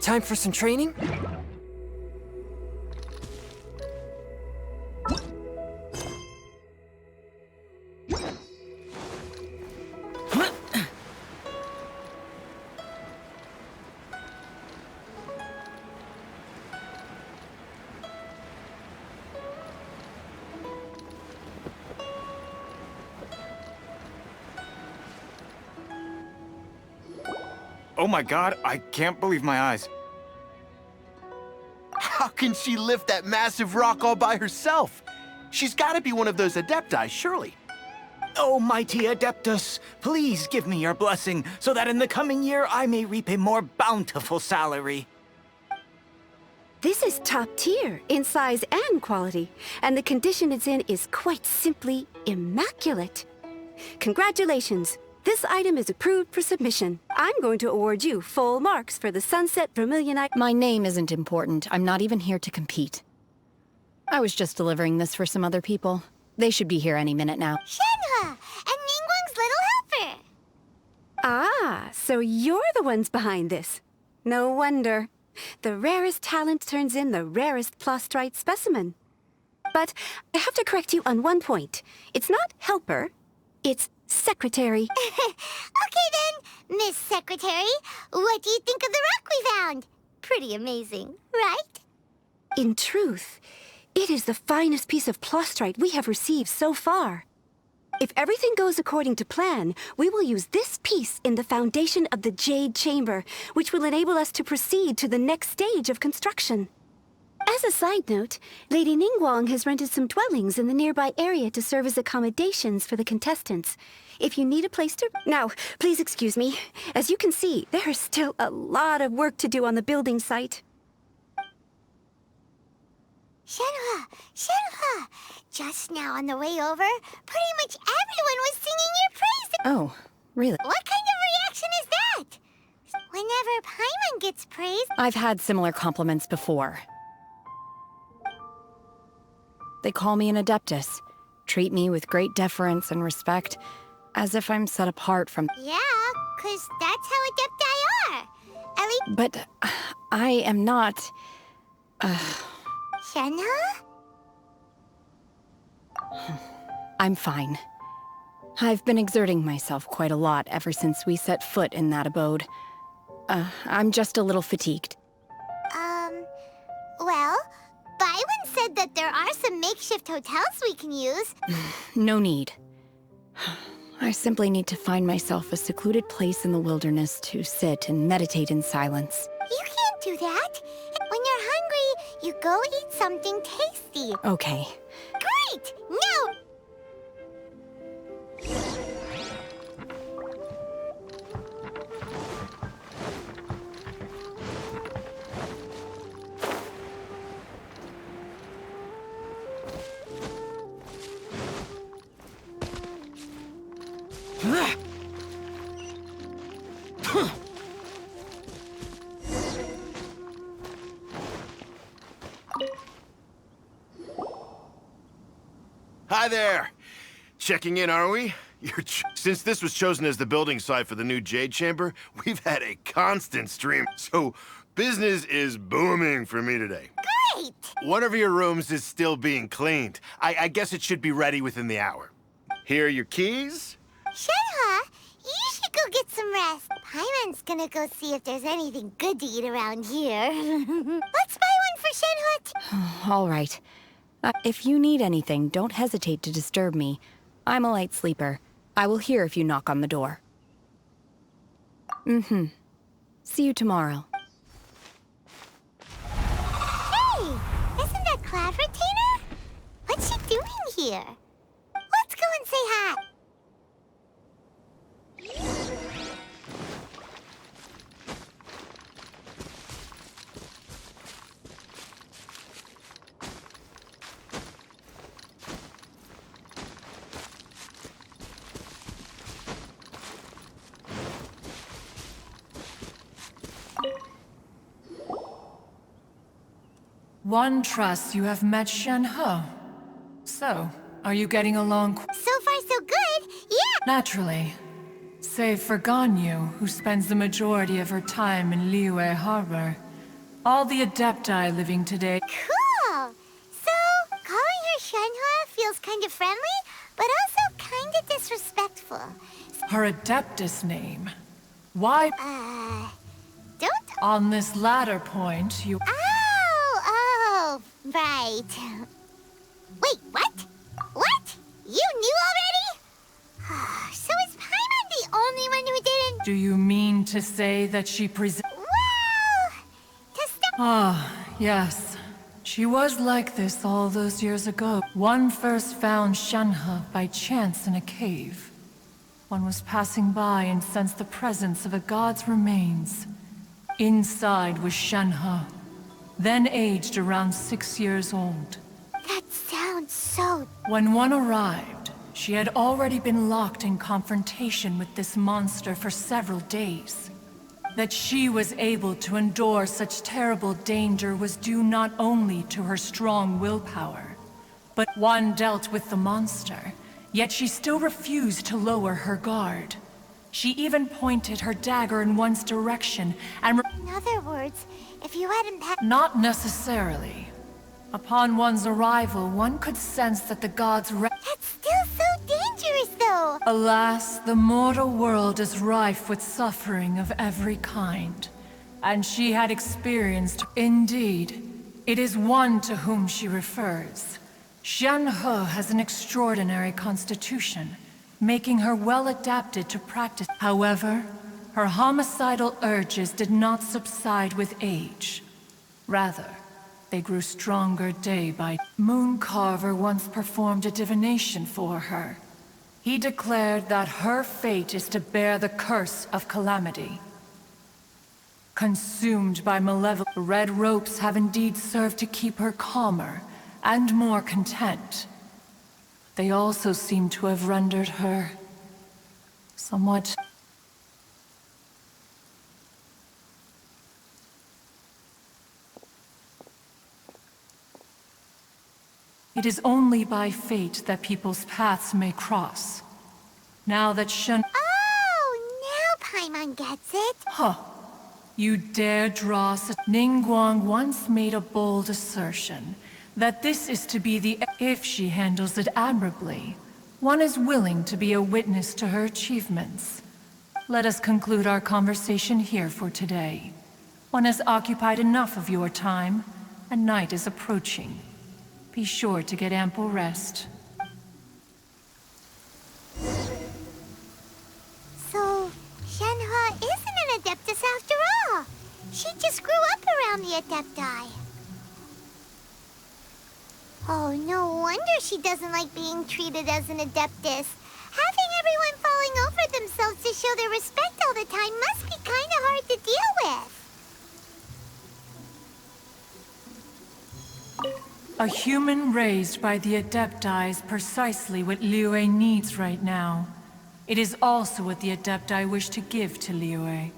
Time for some training? Oh my god, I can't believe my eyes. How can she lift that massive rock all by herself? She's gotta be one of those Adepti, surely. Oh, mighty Adeptus, please give me your blessing so that in the coming year I may reap a more bountiful salary. This is top tier in size and quality, and the condition it's in is quite simply immaculate. Congratulations. This item is approved for submission. I'm going to award you full marks for the Sunset Vermilion item. My name isn't important. I'm not even here to compete. I was just delivering this for some other people. They should be here any minute now. Shenhe! And Ningguang's little helper! Ah, so you're the ones behind this. No wonder. The rarest talent turns in the rarest plastrite specimen. But I have to correct you on one point. It's not helper, it's secretary. Okay then, Miss Secretary, what do you think of the rock we found? Pretty amazing, right? In truth, it is the finest piece of plastrite we have received so far. If everything goes according to plan, we will use this piece in the foundation of the Jade Chamber, which will enable us to proceed to the next stage of construction. As a side note, Lady Ningguang has rented some dwellings in the nearby area to serve as accommodations for the contestants. If you need a place to... Now, please excuse me. As you can see, there is still a lot of work to do on the building site. Shenhe! Shenhe! Just now on the way over, pretty much everyone was singing your praises. Oh, really? What kind of reaction is that? Whenever Paimon gets praised... I've had similar compliments before. They call me an Adeptus, treat me with great deference and respect, as if I'm set apart from... Yeah, 'cause that's how Adepti are. At least... But I am not... Shenhe? I'm fine. I've been exerting myself quite a lot ever since we set foot in that abode. I'm just a little fatigued. Well, Byron said that there are some makeshift hotels we can use. No need. I simply need to find myself a secluded place in the wilderness to sit and meditate in silence. You can't do that. When you're hungry, you go eat something tasty. Okay. Great! Now... Hi there. Checking in, are we? Since this was chosen as the building site for the new Jade Chamber, we've had a constant stream. So business is booming for me today. Great! One of your rooms is still being cleaned. I guess it should be ready within the hour. Here are your keys. Shenhe, you should go get some rest. Paimon's gonna go see if there's anything good to eat around here. Let's buy one for Shenhe. All right. If you need anything, don't hesitate to disturb me. I'm a light sleeper. I will hear if you knock on the door. See you tomorrow. Hey, isn't that Cloud Retainer? What's she doing here? Let's go and say hi. One trusts you have met Shenhe. So, are you getting along So far, so good. Yeah. naturally? Save for Ganyu, who spends the majority of her time in Liyue Harbor. All the Adepti living today. Cool! So, calling her Shenhe feels kind of friendly, but also kind of disrespectful. Her Adeptus name. Why? Don't... On this latter point, you... Oh, right. Wait, what? What? You knew already? So is Paimon the only one who didn't... Do you mean to say that she Well... To start... Ah, yes. She was like this all those years ago. One first found Shenhe by chance in a cave. One was passing by and sensed the presence of a god's remains. Inside was Shenhe, then aged around 6 years old. That sounds so... When one arrived, she had already been locked in confrontation with this monster for several days. That she was able to endure such terrible danger was due not only to her strong willpower, but one dealt with the monster, yet she still refused to lower her guard. She even pointed her dagger in one's direction and... In other words, if you hadn't Not necessarily. Upon one's arrival, one could sense that the gods... That's still so dangerous, though! Alas, the mortal world is rife with suffering of every kind. And she had experienced... Indeed, it is one to whom she refers. Shenhe has an extraordinary constitution, making her well adapted to practice. However, her homicidal urges did not subside with age. Rather, they grew stronger day by day. Mooncarver once performed a divination for her. He declared that her fate is to bear the curse of calamity. Consumed by malevolent, red ropes have indeed served to keep her calmer and more content. They also seem to have rendered her somewhat... It is only by fate that people's paths may cross. Now that Oh, now Paimon gets it. Huh. You dare draw Ningguang once made a bold assertion that this is to be the... If she handles it admirably, one is willing to be a witness to her achievements. Let us conclude our conversation here for today. One has occupied enough of your time, and night is approaching. Be sure to get ample rest. So, Shenhe isn't an Adeptus after all. She just grew up around the Adepti. Oh, no wonder she doesn't like being treated as an Adeptus. Having everyone falling over themselves to show their respect all the time must be kind of hard to deal with. A human raised by the Adepti is precisely what Liyue needs right now. It is also what the Adepti wish to give to Liyue.